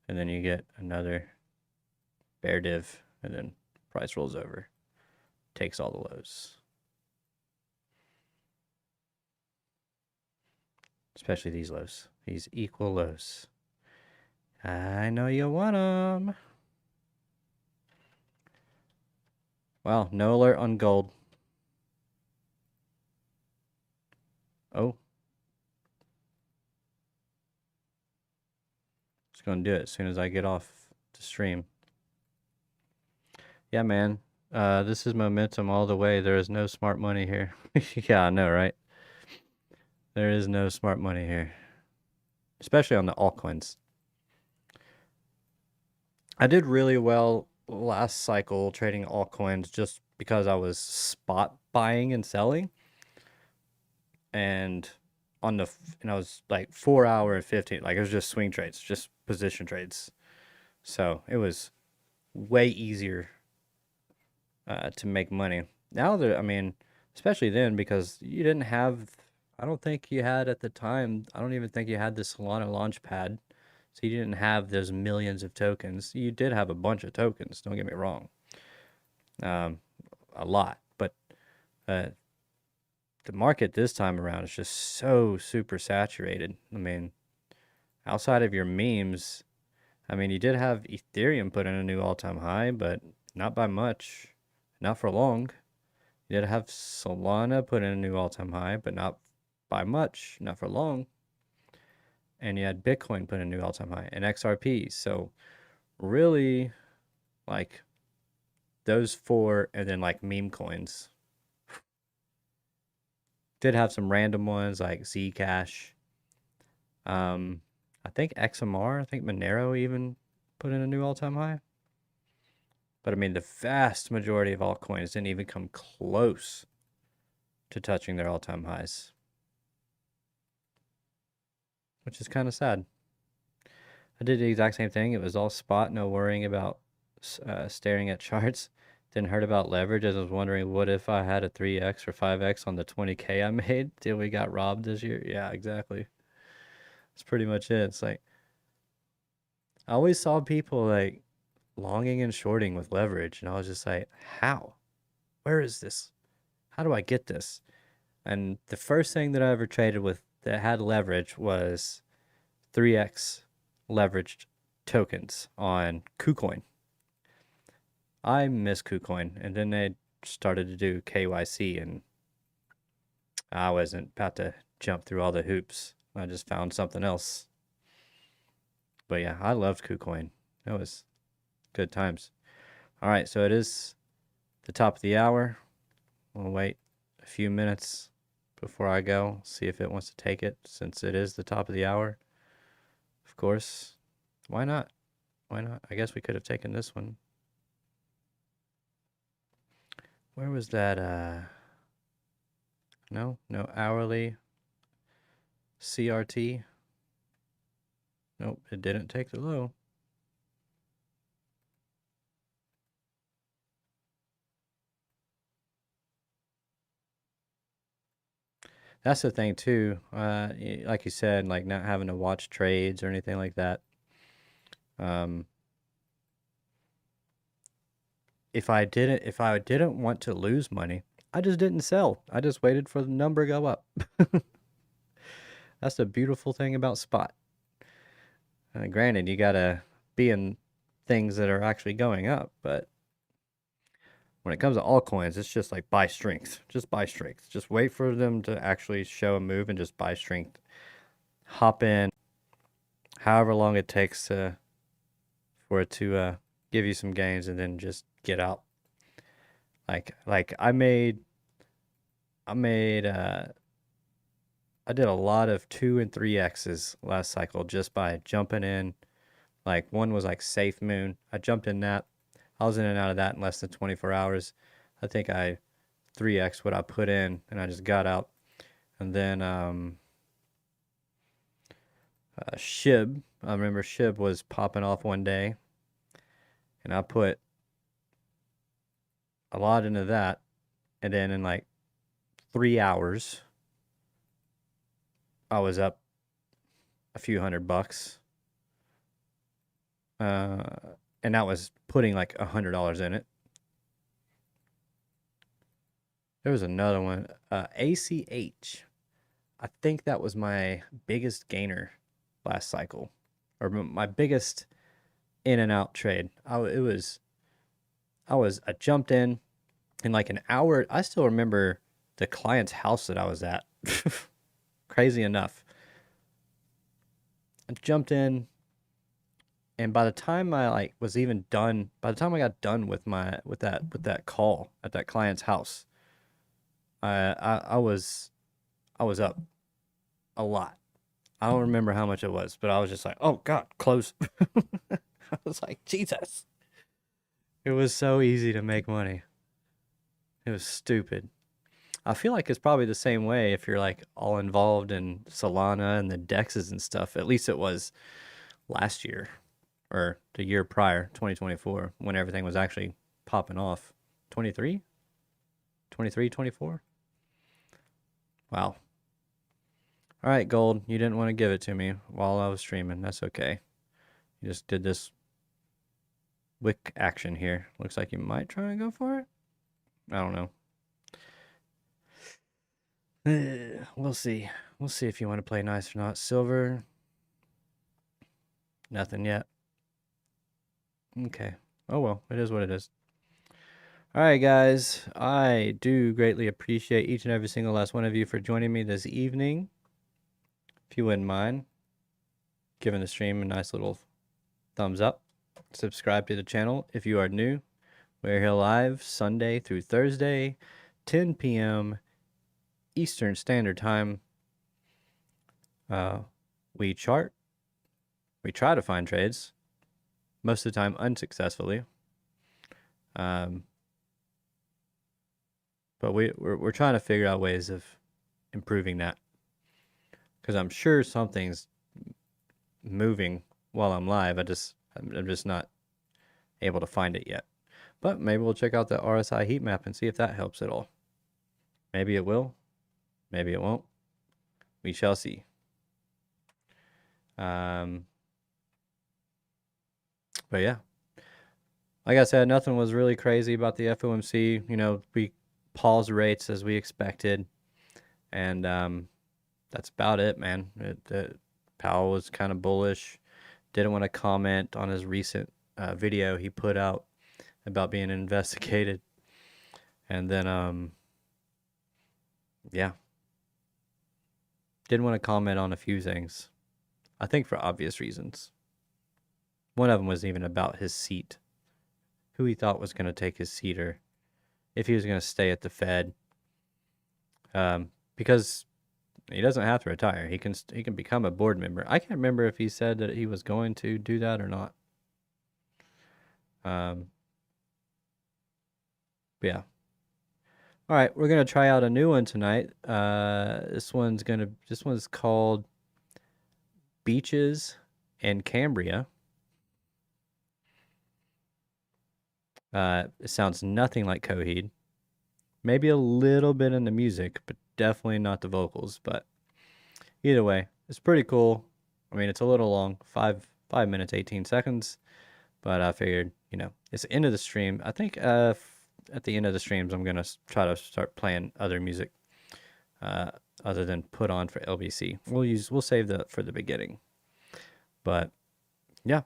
and then you get another bear div, and then price rolls over, takes all the lows. Especially these lows, these equal lows. I know you want them. Well, no alert on gold. Oh. Just going to do it as soon as I get off the stream. Yeah, man. This is momentum all the way. There is no smart money here. Yeah, I know, right? There is no smart money here. Especially on the altcoins. I did really well last cycle trading altcoins just because I was spot buying and selling. And I was like 4 hour and 15, like it was just swing trades, just position trades. So it was way easier to make money. Now I mean, especially then, because you didn't have, I don't think you had at the time, I don't even think you had the Solana Launchpad. So you didn't have those millions of tokens. You did have a bunch of tokens, don't get me wrong. A lot. But the market this time around is just so super saturated. I mean, outside of your memes, I mean, you did have Ethereum put in a new all-time high, but not by much, not for long. You did have Solana put in a new all-time high, but not by much, not for long. And you had Bitcoin put in a new all-time high, and XRP. So really, like, those four, and then like meme coins. Did have some random ones like Zcash. I think XMR, I think Monero even put in a new all-time high. But I mean, the vast majority of altcoins didn't even come close to touching their all-time highs, which is kind of sad. I did the exact same thing. It was all spot, no worrying about staring at charts. Didn't hurt about leverage. I was wondering, what if I had a 3x or 5x on the 20K I made till we got robbed this year? Yeah, exactly. That's pretty much it. It's like, I always saw people like longing and shorting with leverage, and I was just like, how? Where is this? How do I get this? And the first thing that I ever traded with that had leverage was 3x leveraged tokens on KuCoin. I miss KuCoin, and then they started to do KYC, and I wasn't about to jump through all the hoops. I just found something else. But yeah, I loved KuCoin. It was good times. All right, so it is the top of the hour. We'll wait a few minutes before I go, see if it wants to take it, since it is the top of the hour. Of course, why not? Why not? I guess we could have taken this one. Where was that? No hourly CRT. Nope, it didn't take the low. That's the thing too. Like you said, like not having to watch trades or anything like that. If I didn't want to lose money, I just didn't sell. I just waited for the number to go up. That's the beautiful thing about spot. Granted, you gotta be in things that are actually going up, but when it comes to altcoins, it's just like buy strength. Just buy strength. Just wait for them to actually show a move and just buy strength. Hop in, however long it takes for it to give you some gains, and then just get out. Like I did a lot of 2 and 3x's last cycle just by jumping in. Like one was like Safe Moon. I jumped in that. I was in and out of that in less than 24 hours. I think I 3x what I put in, and I just got out. And then SHIB. I remember SHIB was popping off one day, and I put a lot into that. And then in like 3 hours, I was up a few $100. and that was putting like $100 in it. There was another one, ACH. I think that was my biggest gainer last cycle, or my biggest in and out trade. I jumped in like an hour. I still remember the client's house that I was at. Crazy enough. I jumped in, and by the time I was even done, by the time I got done with that call at that client's house, I was up a lot. I don't remember how much it was, but I was just like, oh God, close. I was like, Jesus. It was so easy to make money. It was stupid. I feel like it's probably the same way if you're like all involved in Solana and the DEXs and stuff. At least it was last year or the year prior, 2024, when everything was actually popping off. 23? 23, 24? Wow. All right, Gold, you didn't want to give it to me while I was streaming. That's okay. You just did this wick action here. Looks like you might try and go for it. I don't know. We'll see. We'll see if you want to play nice or not. Silver. Nothing yet. Okay. Oh well, it is what it is. All right, guys. I do greatly appreciate each and every single last one of you for joining me this evening. If you wouldn't mind giving the stream a nice little thumbs up. Subscribe to the channel if you are new. We're here live Sunday through Thursday, 10 p.m. Eastern Standard Time. We chart. We try to find trades, most of the time unsuccessfully. But we're trying to figure out ways of improving that, because I'm sure something's moving while I'm live. I'm just not able to find it yet. But maybe we'll check out the RSI heat map and see if that helps at all. Maybe it will. Maybe it won't. We shall see. But yeah, like I said, nothing was really crazy about the FOMC. You know, we paused rates as we expected, and that's about it, man. Powell was kind of bullish. Didn't want to comment on his recent video he put out about being investigated, and then yeah, didn't want to comment on a few things. I think for obvious reasons. One of them was even about his seat, who he thought was going to take his seat, or if he was going to stay at the Fed. Because he doesn't have to retire. He can become a board member. I can't remember if he said that he was going to do that or not. Yeah. All right, we're gonna try out a new one tonight. This one's called Beaches in Cambria. It sounds nothing like Coheed. Maybe a little bit in the music, but definitely not the vocals. But either way, it's pretty cool. I mean, it's a little long, 5 minutes 18 seconds. But I figured, you know, it's the end of the stream. I think at the end of the streams, I'm gonna try to start playing other music, other than put on for LBC. We'll save that for the beginning. But yeah,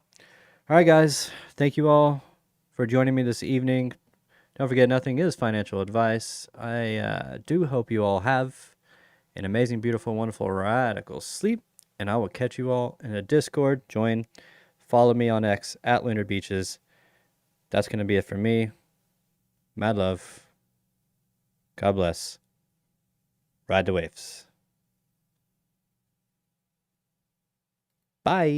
all right, guys. Thank you all for joining me this evening. Don't forget, nothing is financial advice. I do hope you all have an amazing, beautiful, wonderful, radical sleep, and I will catch you all in a Discord. Join, follow me on X at Lunar Beaches. That's going to be it for me. Mad love. God bless. Ride the waves. Bye.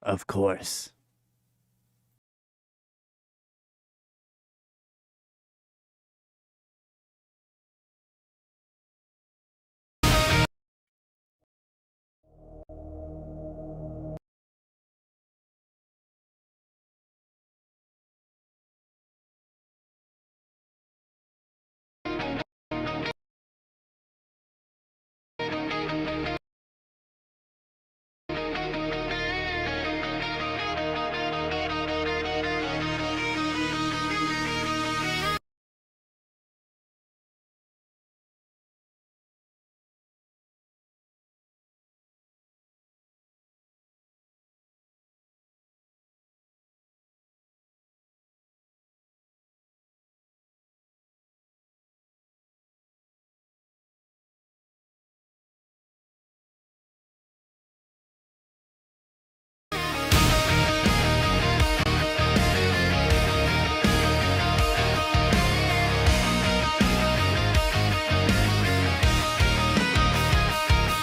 Of course.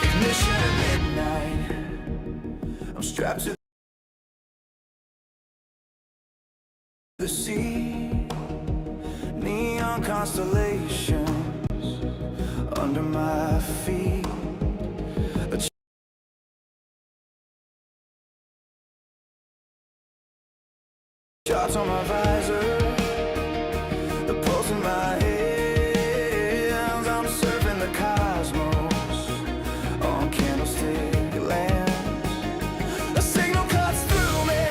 Ignition at midnight. I'm strapped to the sea. Neon constellations under my feet. Shots on my visor, the pulse in my hands. I'm surfing the cosmos on candlestick lands. A signal cuts through me,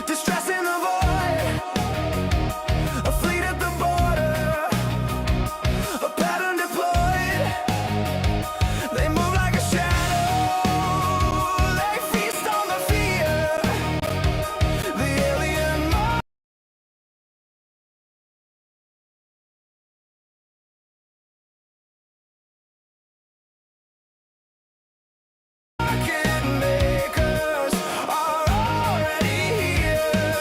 distress in the void. A fleet at the border, a pattern deployed. They move like a shadow, they feast on the fear. The alien mind. Market makers are already here.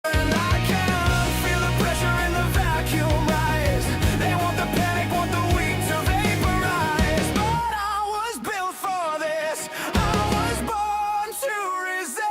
And I can feel the pressure in the vacuum rise. They want the panic, want the weak to vaporize. But I was built for this. I was born to resist.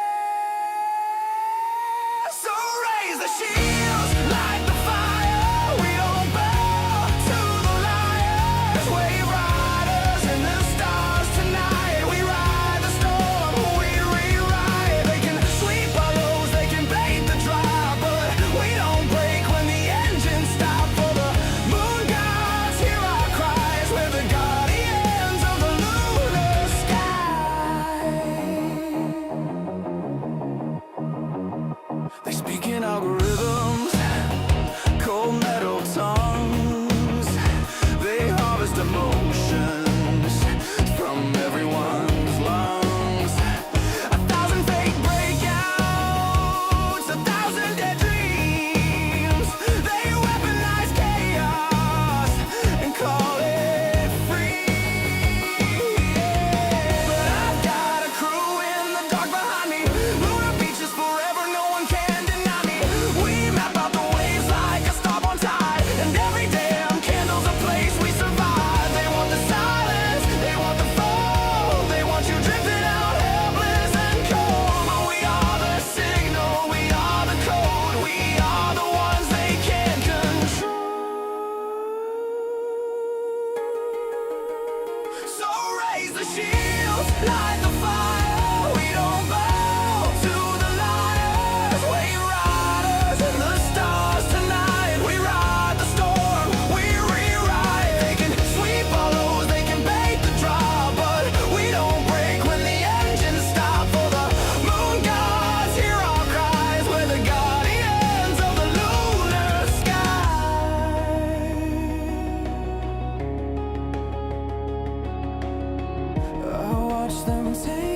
So raise the shields, light the fire. We don't bow to the liars. Wave riders in the stars tonight. We ride the storm, we rewrite. They can sweep our roads, they can bait the drive, but we don't break when the engines stop. For the moon gods hear our cries. We're the guardians of the lunar sky. They speak in algorithms, cold metal tongues. They harvest emotions from everyone's lungs. 1,000 fake breakouts, 1,000 dead dreams. They weaponize chaos and call it free. But I've got a crew in the dark behind me. Lunar beaches forever, no one can deny me. We map out the waves like a starborn tide, and every damn candle's a place we survive. They want the silence, they want the fall, they want you drifting out helpless and cold. But we are the signal, we are the code, we are the ones they can't control. So raise the shields, light the fire. We don't bow to the liars. Wave riders in the stars tonight. We ride the storm, we rewrite. They can sweep our roads, they can bait the drop, but we don't break when the engines stop. For the moon gods hear our cries. We're the guardians of the lunar sky. I watch them take